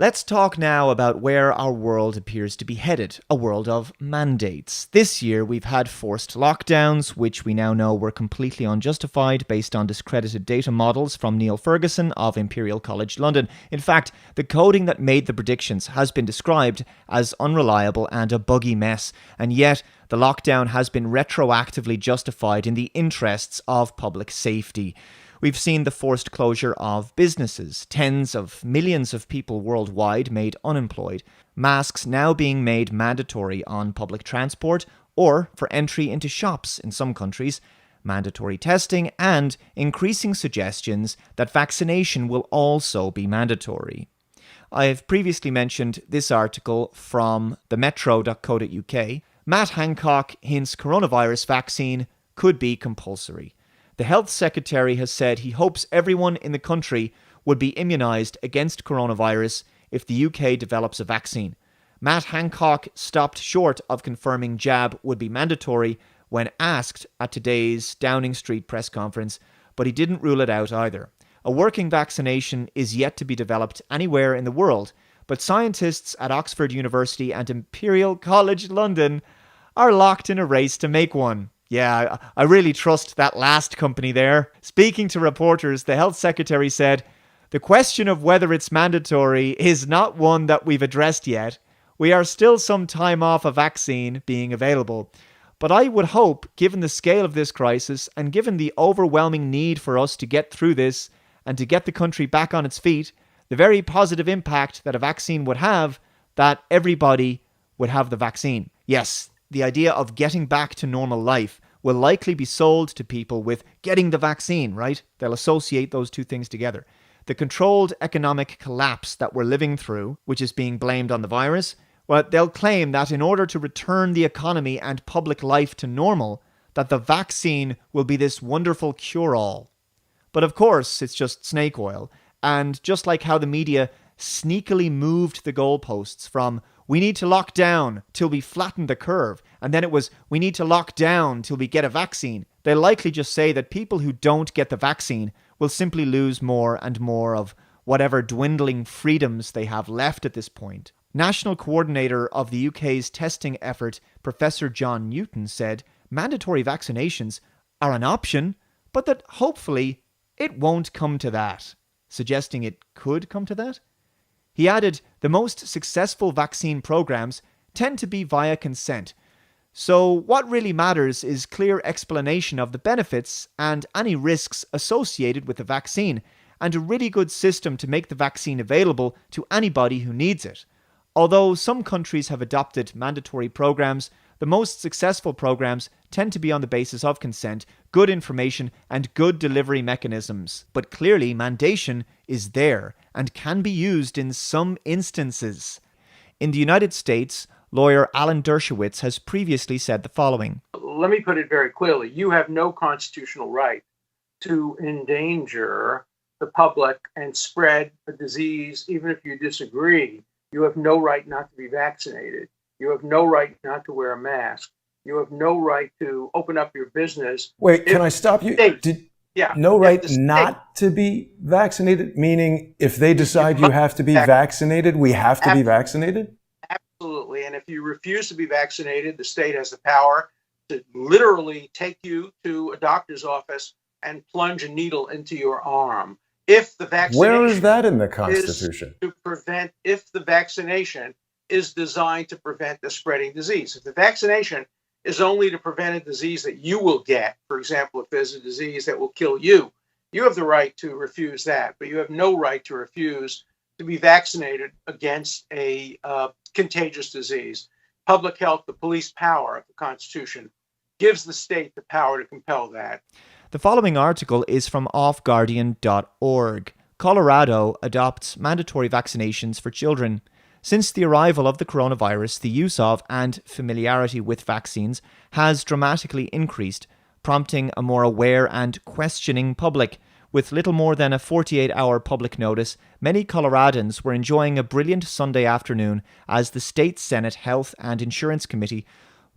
Let's talk now about where our world appears to be headed, a world of mandates. This year we've had forced lockdowns, which we now know were completely unjustified based on discredited data models from Neil Ferguson of Imperial College London. In fact, the coding that made the predictions has been described as unreliable and a buggy mess, and yet the lockdown has been retroactively justified in the interests of public safety. We've seen the forced closure of businesses, tens of millions of people worldwide made unemployed, masks now being made mandatory on public transport or for entry into shops in some countries, mandatory testing, and increasing suggestions that vaccination will also be mandatory. I've previously mentioned this article from themetro.co.uk. Matt Hancock hints coronavirus vaccine could be compulsory. The Health Secretary has said he hopes everyone in the country would be immunised against coronavirus if the UK develops a vaccine. Matt Hancock stopped short of confirming jab would be mandatory when asked at today's Downing Street press conference, but he didn't rule it out either. A working vaccination is yet to be developed anywhere in the world, but scientists at Oxford University and Imperial College London are locked in a race to make one. Yeah, I really trust that last company there. Speaking to reporters, the Health Secretary said, "The question of whether it's mandatory is not one that we've addressed yet. We are still some time off a vaccine being available. But I would hope, given the scale of this crisis and given the overwhelming need for us to get through this and to get the country back on its feet, the very positive impact that a vaccine would have, that everybody would have the vaccine." Yes, the idea of getting back to normal life will likely be sold to people with getting the vaccine, right? They'll associate those two things together. The controlled economic collapse that we're living through, which is being blamed on the virus, well, they'll claim that in order to return the economy and public life to normal, that the vaccine will be this wonderful cure-all. But of course, it's just snake oil. And just like how the media sneakily moved the goalposts from "we need to lock down till we flatten the curve," and then it was "we need to lock down till we get a vaccine," they'll likely just say that people who don't get the vaccine will simply lose more and more of whatever dwindling freedoms they have left at this point. National Coordinator of the UK's testing effort, Professor John Newton, said mandatory vaccinations are an option, but that hopefully it won't come to that, suggesting it could come to that. He added, the most successful vaccine programs tend to be via consent. So what really matters is clear explanation of the benefits and any risks associated with the vaccine, and a really good system to make the vaccine available to anybody who needs it. Although some countries have adopted mandatory programs, the most successful programs tend to be on the basis of consent, good information, and good delivery mechanisms. But clearly, mandation is there and can be used in some instances. In the United States, lawyer Alan Dershowitz has previously said the following. Let me put it very clearly. You have no constitutional right to endanger the public and spread a disease, even if you disagree. You have no right not to be vaccinated. You have no right not to wear a mask. You have no right to open up your business. Wait, can I stop you? No right not to be vaccinated? Meaning if they decide you have to be vaccinated, we have to be vaccinated? Absolutely. And if you refuse to be vaccinated, the state has the power to literally take you to a doctor's office and plunge a needle into your arm. If the vaccination Where is that in the Constitution? If the vaccination is designed to prevent the spreading disease. If the vaccination is only to prevent a disease that you will get, for example, if there's a disease that will kill you, you have the right to refuse that, but you have no right to refuse to be vaccinated against a contagious disease. Public health, the police power of the Constitution, gives the state the power to compel that. The following article is from offguardian.org. Colorado adopts mandatory vaccinations for children. Since the arrival of the coronavirus, the use of and familiarity with vaccines has dramatically increased, prompting a more aware and questioning public. With little more than a 48-hour public notice, many Coloradans were enjoying a brilliant Sunday afternoon as the state Senate Health and Insurance Committee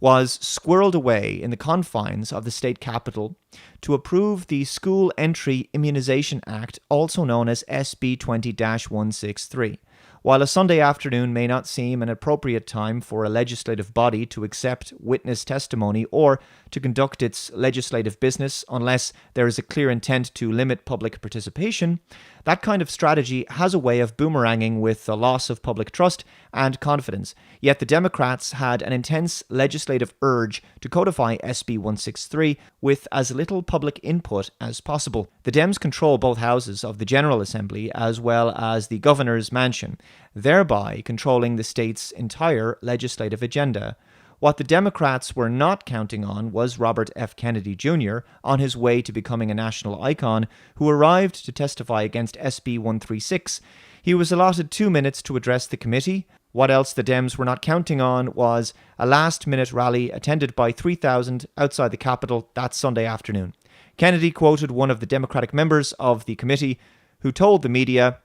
was squirreled away in the confines of the state capitol to approve the School Entry Immunization Act, also known as SB 20-163. While a Sunday afternoon may not seem an appropriate time for a legislative body to accept witness testimony or to conduct its legislative business unless there is a clear intent to limit public participation, that kind of strategy has a way of boomeranging with the loss of public trust and confidence. Yet the Democrats had an intense legislative urge to codify SB 163 with as little public input as possible. The Dems control both houses of the General Assembly as well as the governor's mansion, thereby controlling the state's entire legislative agenda. What the Democrats were not counting on was Robert F. Kennedy Jr. on his way to becoming a national icon, who arrived to testify against SB 136. He was allotted 2 minutes to address the committee. What else the Dems were not counting on was a last-minute rally attended by 3,000 outside the Capitol that Sunday afternoon. Kennedy quoted one of the Democratic members of the committee who told the media,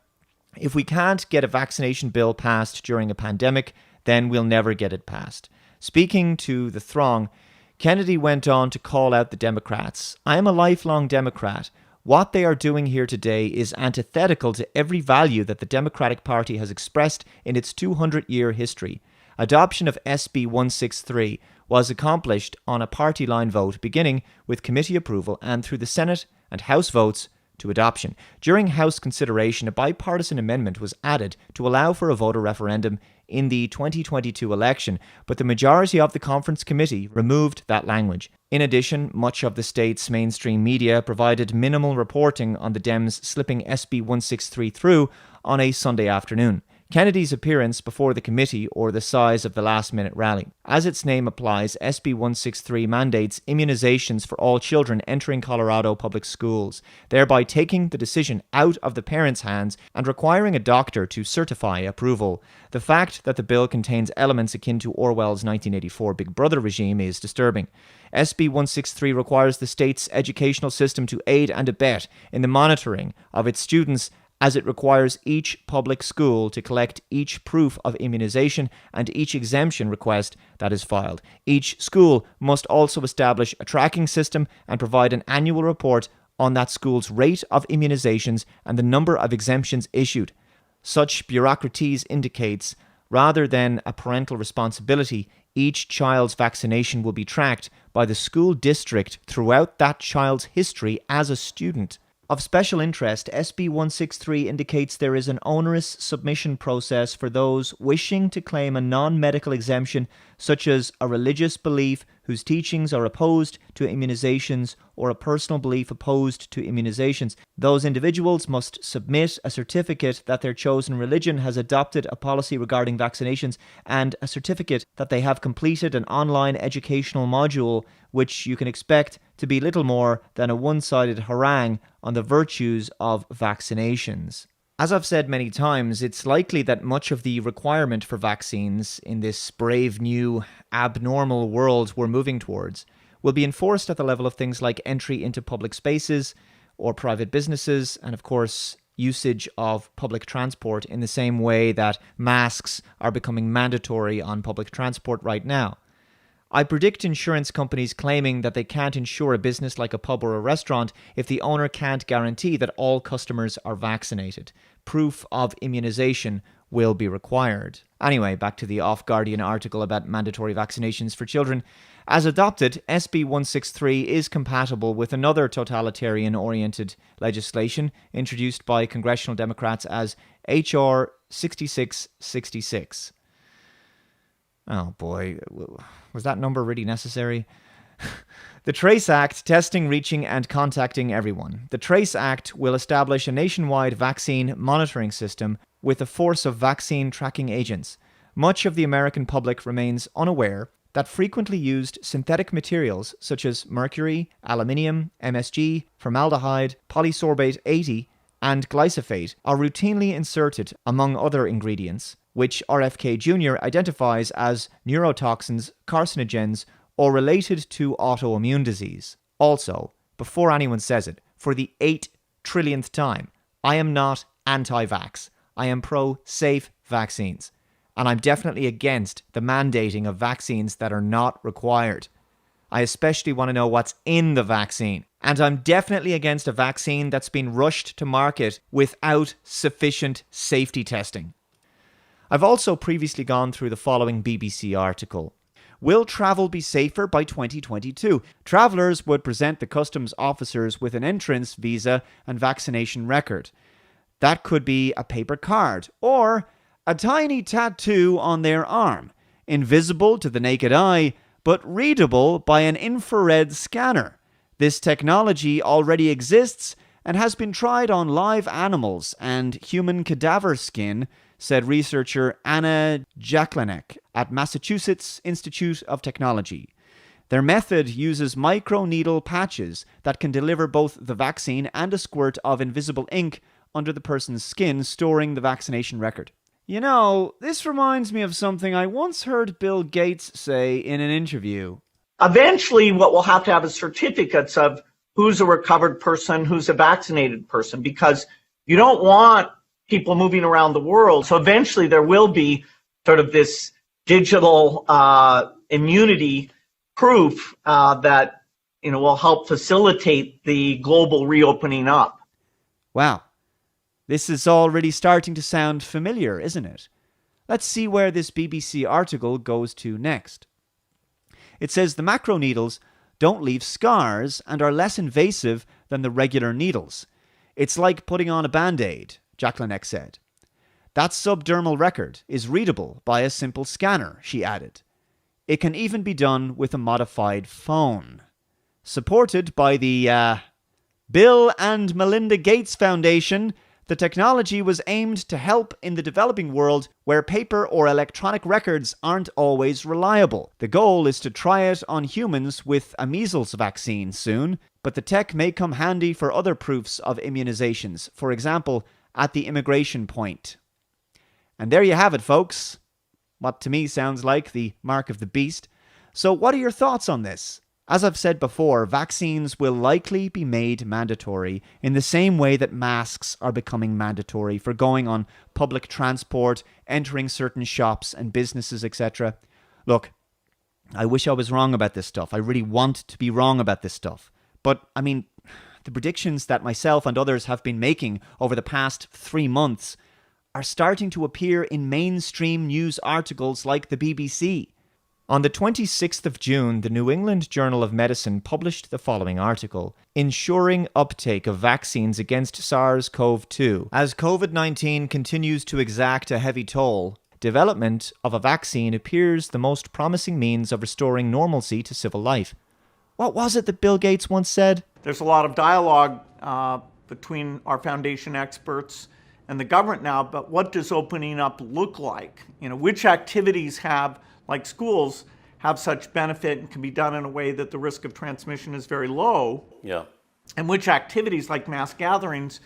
"If we can't get a vaccination bill passed during a pandemic, then we'll never get it passed." Speaking to the throng, Kennedy went on to call out the Democrats. "I am a lifelong Democrat. What they are doing here today is antithetical to every value that the Democratic Party has expressed in its 200-year history. Adoption of SB 163 was accomplished on a party line vote, beginning with committee approval and through the Senate and House votes to adoption. During House consideration, a bipartisan amendment was added to allow for a voter referendum in the 2022 election, but the majority of the conference committee removed that language. In addition, much of the state's mainstream media provided minimal reporting on the Dems slipping SB 163 through on a Sunday afternoon. Kennedy's appearance before the committee or the size of the last-minute rally. As its name applies, SB 163 mandates immunizations for all children entering Colorado public schools, thereby taking the decision out of the parents' hands and requiring a doctor to certify approval. The fact that the bill contains elements akin to Orwell's 1984 Big Brother regime is disturbing. SB 163 requires the state's educational system to aid and abet in the monitoring of its students, as it requires each public school to collect each proof of immunization and each exemption request that is filed. Each school must also establish a tracking system and provide an annual report on that school's rate of immunizations and the number of exemptions issued. Such bureaucraties indicates, rather than a parental responsibility, each child's vaccination will be tracked by the school district throughout that child's history as a student. Of special interest, SB 163 indicates there is an onerous submission process for those wishing to claim a non-medical exemption, such as a religious belief whose teachings are opposed to immunizations or a personal belief opposed to immunizations. Those individuals must submit a certificate that their chosen religion has adopted a policy regarding vaccinations and a certificate that they have completed an online educational module, which you can expect to be little more than a one-sided harangue on the virtues of vaccinations. As I've said many times, it's likely that much of the requirement for vaccines in this brave new abnormal world we're moving towards will be enforced at the level of things like entry into public spaces or private businesses, and of course usage of public transport in the same way that masks are becoming mandatory on public transport right now. I predict insurance companies claiming that they can't insure a business like a pub or a restaurant if the owner can't guarantee that all customers are vaccinated. Proof of immunization will be required. Anyway, back to the Off-Guardian article about mandatory vaccinations for children. As adopted, SB 163 is compatible with another totalitarian-oriented legislation introduced by congressional Democrats as H.R. 6666. Oh boy, was that number really necessary? The TRACE Act, testing, reaching, and contacting everyone. The TRACE Act will establish a nationwide vaccine monitoring system with a force of vaccine tracking agents. Much of the American public remains unaware that frequently used synthetic materials such as mercury, aluminium, MSG, formaldehyde, polysorbate 80, and glyphosate are routinely inserted among other ingredients, which RFK Jr. identifies as neurotoxins, carcinogens, or related to autoimmune disease. Also, before anyone says it, for the 8 trillionth time, I am not anti-vax. I am pro-safe vaccines. And I'm definitely against the mandating of vaccines that are not required. I especially want to know what's in the vaccine. And I'm definitely against a vaccine that's been rushed to market without sufficient safety testing. I've also previously gone through the following BBC article. Will travel be safer by 2022? Travellers would present the customs officers with an entrance visa and vaccination record. That could be a paper card or a tiny tattoo on their arm, invisible to the naked eye, but readable by an infrared scanner. This technology already exists and has been tried on live animals and human cadaver skin, said researcher Anna Jaklenek at Massachusetts Institute of Technology. Their method uses microneedle patches that can deliver both the vaccine and a squirt of invisible ink under the person's skin, storing the vaccination record. You know, this reminds me of something I once heard Bill Gates say in an interview. Eventually, what we'll have to have is certificates of who's a recovered person, who's a vaccinated person, because you don't want people moving around the world. So eventually there will be sort of this digital immunity proof that will help facilitate the global reopening up. Wow. This is already starting to sound familiar, isn't it? Let's see where this BBC article goes to next. It says the macroneedles don't leave scars and are less invasive than the regular needles. It's like putting on a Band-Aid, Jaklenek said. That subdermal record is readable by a simple scanner, she added. It can even be done with a modified phone. Supported by the Bill and Melinda Gates Foundation, the technology was aimed to help in the developing world where paper or electronic records aren't always reliable. The goal is to try it on humans with a measles vaccine soon, but the tech may come handy for other proofs of immunizations, for example, at the immigration point. And there you have it, folks. What to me sounds like the mark of the beast. So what are your thoughts on this? As I've said before, vaccines will likely be made mandatory in the same way that masks are becoming mandatory for going on public transport, entering certain shops and businesses, etc. Look, I wish I was wrong about this stuff. I really want to be wrong about this stuff. But, I mean, the predictions that myself and others have been making over the past 3 months are starting to appear in mainstream news articles like the BBC. On the 26th of June, the New England Journal of Medicine published the following article, Ensuring Uptake of Vaccines Against SARS-CoV-2. As COVID-19 continues to exact a heavy toll, development of a vaccine appears the most promising means of restoring normalcy to civil life. What was it that Bill Gates once said? There's a lot of dialogue between our foundation experts and the government now, but what does opening up look like? Which activities have, like schools, have such benefit and can be done in a way that the risk of transmission is very low. Yeah. And which activities, like mass gatherings,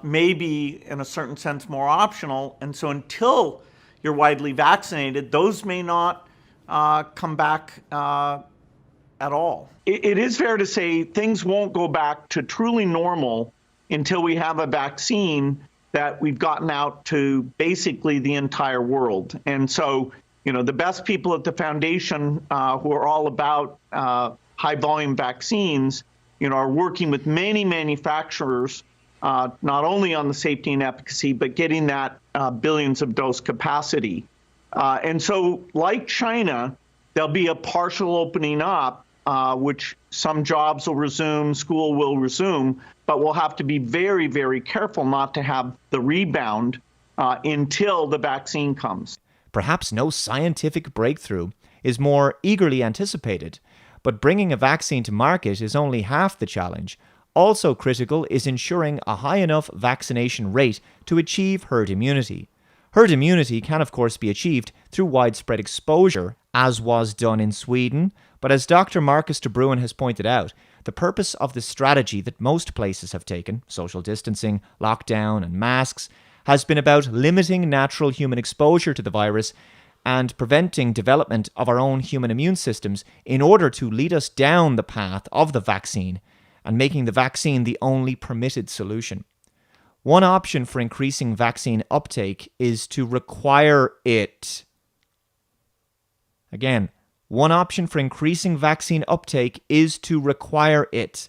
may be, in a certain sense, more optional. And so until you're widely vaccinated, those may not come back at all. It is fair to say things won't go back to truly normal until we have a vaccine that we've gotten out to basically the entire world. And so, the best people at the foundation who are all about high volume vaccines, are working with many manufacturers, not only on the safety and efficacy, but getting that billions of dose capacity. And so, like China, there'll be a partial opening up, which some jobs will resume, school will resume, but we'll have to be very, very careful not to have the rebound until the vaccine comes. Perhaps no scientific breakthrough is more eagerly anticipated, but bringing a vaccine to market is only half the challenge. Also critical is ensuring a high enough vaccination rate to achieve herd immunity. Herd immunity can of course be achieved through widespread exposure, as was done in Sweden, but as Dr. Marcus de Bruin has pointed out, the purpose of the strategy that most places have taken, social distancing, lockdown and masks, has been about limiting natural human exposure to the virus and preventing development of our own human immune systems in order to lead us down the path of the vaccine and making the vaccine the only permitted solution. One option for increasing vaccine uptake is to require it. Again, one option for increasing vaccine uptake is to require it.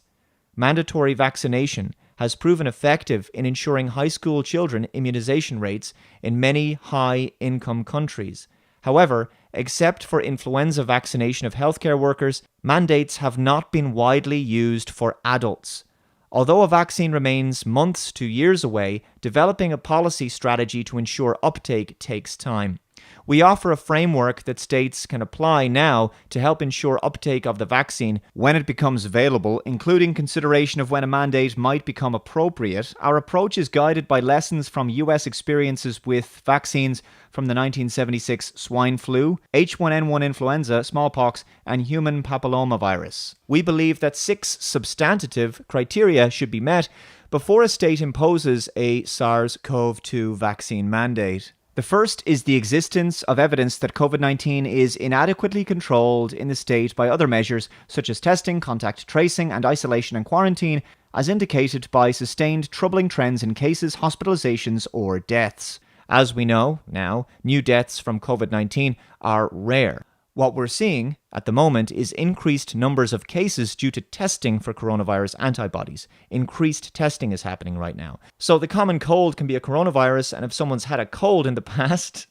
Mandatory vaccination has proven effective in ensuring high school children immunization rates in many high-income countries. However, except for influenza vaccination of healthcare workers, mandates have not been widely used for adults. Although a vaccine remains months to years away, developing a policy strategy to ensure uptake takes time. We offer a framework that states can apply now to help ensure uptake of the vaccine when it becomes available, including consideration of when a mandate might become appropriate. Our approach is guided by lessons from US experiences with vaccines from the 1976 swine flu, H1N1 influenza, smallpox, and human papillomavirus. We believe that 6 substantive criteria should be met before a state imposes a SARS-CoV-2 vaccine mandate. The first is the existence of evidence that COVID-19 is inadequately controlled in the state by other measures such as testing, contact tracing, and isolation and quarantine, as indicated by sustained troubling trends in cases, hospitalizations, or deaths. As we know now, new deaths from COVID-19 are rare. What we're seeing at the moment is increased numbers of cases due to testing for coronavirus antibodies. Increased testing is happening right now. So the common cold can be a coronavirus, and if someone's had a cold in the past,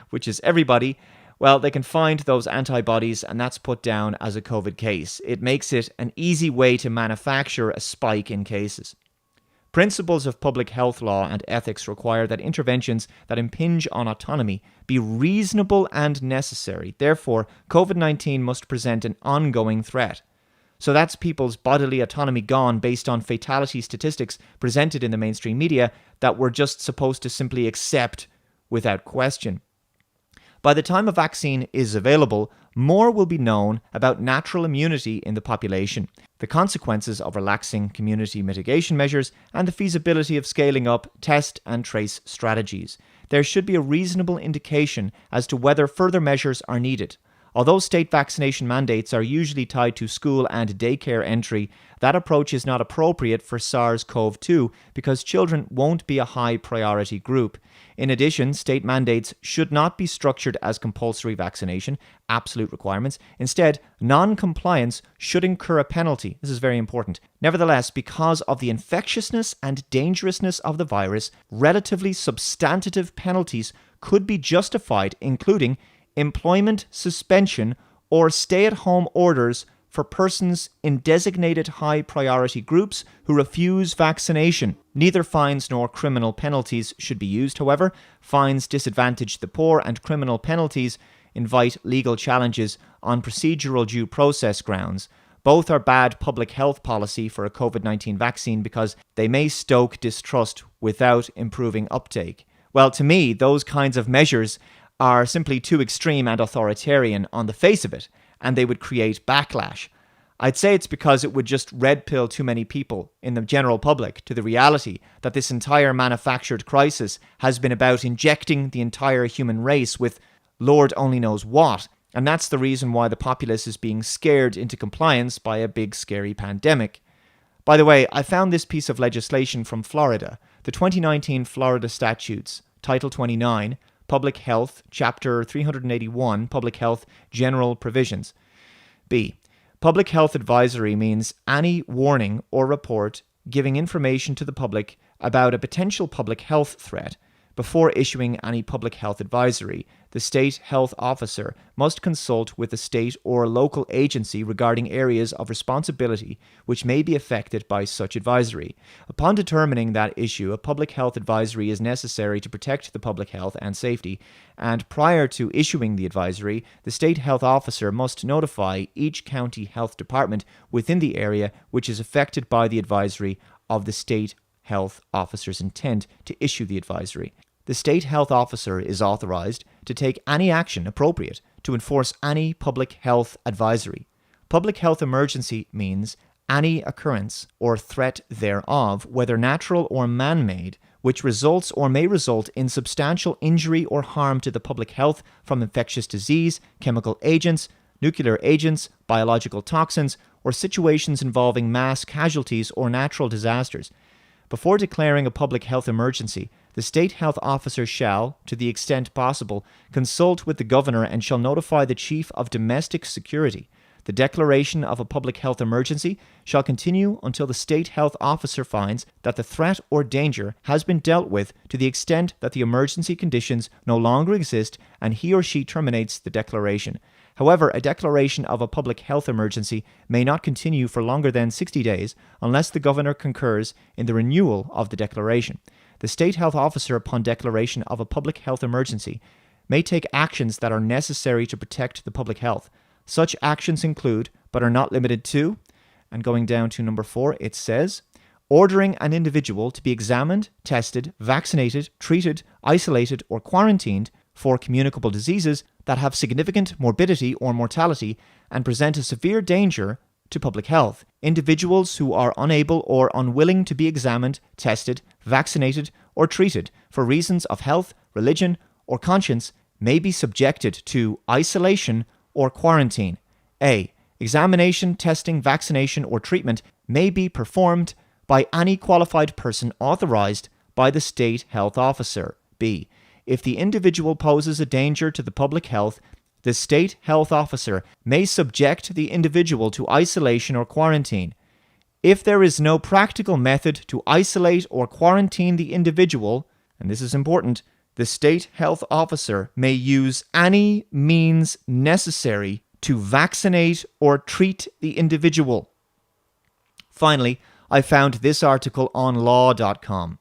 which is everybody, well, they can find those antibodies, and that's put down as a COVID case. It makes it an easy way to manufacture a spike in cases. Principles of public health law and ethics require that interventions that impinge on autonomy be reasonable and necessary. Therefore, COVID-19 must present an ongoing threat. So that's people's bodily autonomy gone based on fatality statistics presented in the mainstream media that we're just supposed to simply accept without question. By the time a vaccine is available, more will be known about natural immunity in the population, the consequences of relaxing community mitigation measures, and the feasibility of scaling up test and trace strategies. There should be a reasonable indication as to whether further measures are needed. Although state vaccination mandates are usually tied to school and daycare entry, that approach is not appropriate for SARS-CoV-2 because children won't be a high priority group. In addition, state mandates should not be structured as compulsory vaccination, absolute requirements. Instead, non-compliance should incur a penalty. This is very important. Nevertheless, because of the infectiousness and dangerousness of the virus, relatively substantive penalties could be justified, including employment suspension or stay-at-home orders for persons in designated high-priority groups who refuse vaccination. Neither fines nor criminal penalties should be used, however. Fines disadvantage the poor, and criminal penalties invite legal challenges on procedural due process grounds. Both are bad public health policy for a COVID-19 vaccine because they may stoke distrust without improving uptake. Well, to me, those kinds of measures are simply too extreme and authoritarian on the face of it, and they would create backlash. I'd say it's because it would just red pill too many people in the general public to the reality that this entire manufactured crisis has been about injecting the entire human race with Lord only knows what, and that's the reason why the populace is being scared into compliance by a big scary pandemic. By the way, I found this piece of legislation from Florida, the 2019 Florida Statutes, Title 29, Public Health, Chapter 381, Public Health General Provisions. B. Public health advisory means any warning or report giving information to the public about a potential public health threat. Before issuing any public health advisory, the state health officer must consult with the state or local agency regarding areas of responsibility which may be affected by such advisory. Upon determining that issue, a public health advisory is necessary to protect the public health and safety, and prior to issuing the advisory, the state health officer must notify each county health department within the area which is affected by the advisory of the state health officer's intent to issue the advisory. The state health officer is authorized to take any action appropriate to enforce any public health advisory. Public health emergency means any occurrence or threat thereof, whether natural or man-made, which results or may result in substantial injury or harm to the public health from infectious disease, chemical agents, nuclear agents, biological toxins, or situations involving mass casualties or natural disasters. Before declaring a public health emergency, the state health officer shall, to the extent possible, consult with the governor and shall notify the chief of domestic security. The declaration of a public health emergency shall continue until the state health officer finds that the threat or danger has been dealt with to the extent that the emergency conditions no longer exist and he or she terminates the declaration. However, a declaration of a public health emergency may not continue for longer than 60 days unless the governor concurs in the renewal of the declaration. The state health officer, upon declaration of a public health emergency, may take actions that are necessary to protect the public health. Such actions include, but are not limited to, and going down to number 4, it says, ordering an individual to be examined, tested, vaccinated, treated, isolated, or quarantined for communicable diseases that have significant morbidity or mortality and present a severe danger to public health. Individuals who are unable or unwilling to be examined, tested, vaccinated, or treated for reasons of health, religion, or conscience may be subjected to isolation or quarantine. A. Examination, testing, vaccination, or treatment may be performed by any qualified person authorized by the state health officer. B. If the individual poses a danger to the public health, the state health officer may subject the individual to isolation or quarantine. If there is no practical method to isolate or quarantine the individual, and this is important, the state health officer may use any means necessary to vaccinate or treat the individual. Finally, I found this article on law.com.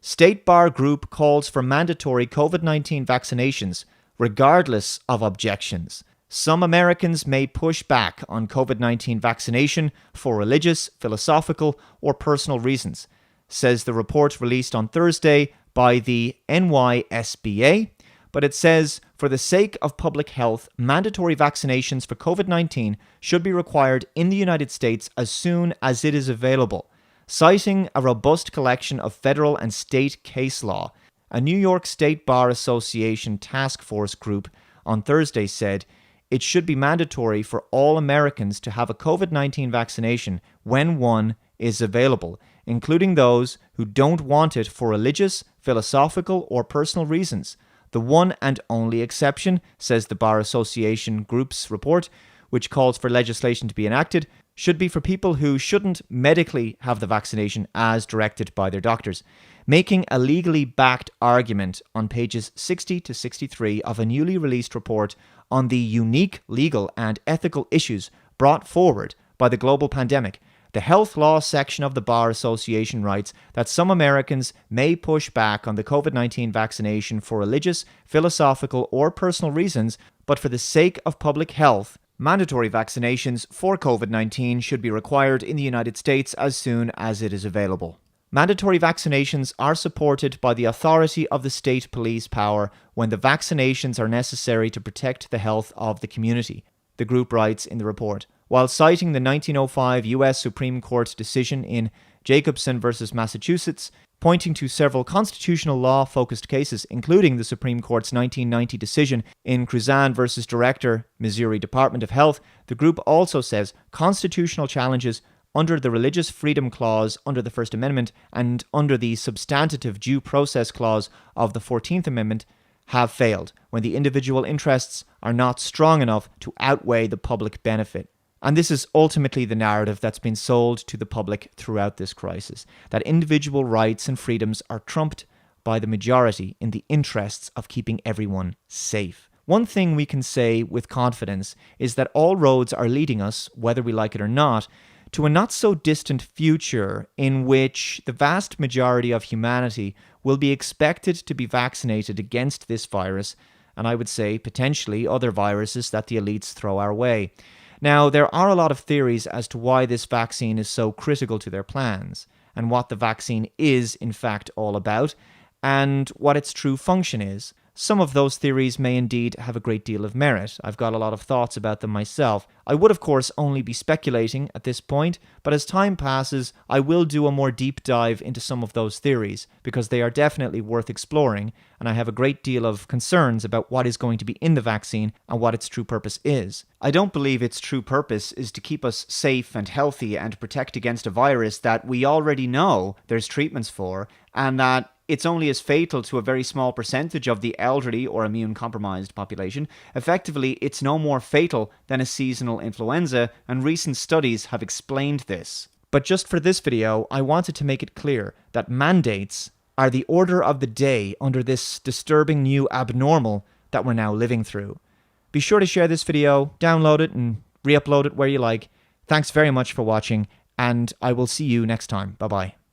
State Bar Group calls for mandatory COVID-19 vaccinations, regardless of objections. Some Americans may push back on COVID-19 vaccination for religious, philosophical, or personal reasons, says the report released on Thursday by the NYSBA, but it says, for the sake of public health, mandatory vaccinations for COVID-19 should be required in the United States as soon as it is available. Citing a robust collection of federal and state case law, a New York State Bar Association task force group on Thursday said it should be mandatory for all Americans to have a COVID-19 vaccination when one is available, including those who don't want it for religious, philosophical, or personal reasons. The one and only exception, says the Bar Association Group's report, which calls for legislation to be enacted, should be for people who shouldn't medically have the vaccination as directed by their doctors, making a legally backed argument on pages 60 to 63 of a newly released report on the unique legal and ethical issues brought forward by the global pandemic. The health law section of the Bar Association writes that some Americans may push back on the COVID-19 vaccination for religious, philosophical, or personal reasons, but for the sake of public health, mandatory vaccinations for COVID-19 should be required in the United States as soon as it is available. Mandatory vaccinations are supported by the authority of the state police power when the vaccinations are necessary to protect the health of the community, the group writes in the report. While citing the 1905 U.S. Supreme Court decision in Jacobson v. Massachusetts, pointing to several constitutional law-focused cases, including the Supreme Court's 1990 decision in Cruzan v. Director, Missouri Department of Health, the group also says constitutional challenges under the Religious Freedom Clause under the First Amendment and under the Substantive Due Process Clause of the 14th Amendment have failed when the individual interests are not strong enough to outweigh the public benefit. And this is ultimately the narrative that's been sold to the public throughout this crisis, that individual rights and freedoms are trumped by the majority in the interests of keeping everyone safe. One thing we can say with confidence is that all roads are leading us, whether we like it or not, to a not-so-distant future in which the vast majority of humanity will be expected to be vaccinated against this virus, and I would say potentially other viruses that the elites throw our way. Now, there are a lot of theories as to why this vaccine is so critical to their plans, and what the vaccine is, in fact, all about, and what its true function is. Some of those theories may indeed have a great deal of merit. I've got a lot of thoughts about them myself. I would, of course, only be speculating at this point, but as time passes, I will do a more deep dive into some of those theories, because they are definitely worth exploring, and I have a great deal of concerns about what is going to be in the vaccine and what its true purpose is. I don't believe its true purpose is to keep us safe and healthy and protect against a virus that we already know there's treatments for, and that it's only as fatal to a very small percentage of the elderly or immune-compromised population. Effectively, it's no more fatal than a seasonal influenza, and recent studies have explained this. But just for this video, I wanted to make it clear that mandates are the order of the day under this disturbing new abnormal that we're now living through. Be sure to share this video, download it, and re-upload it where you like. Thanks very much for watching, and I will see you next time. Bye-bye.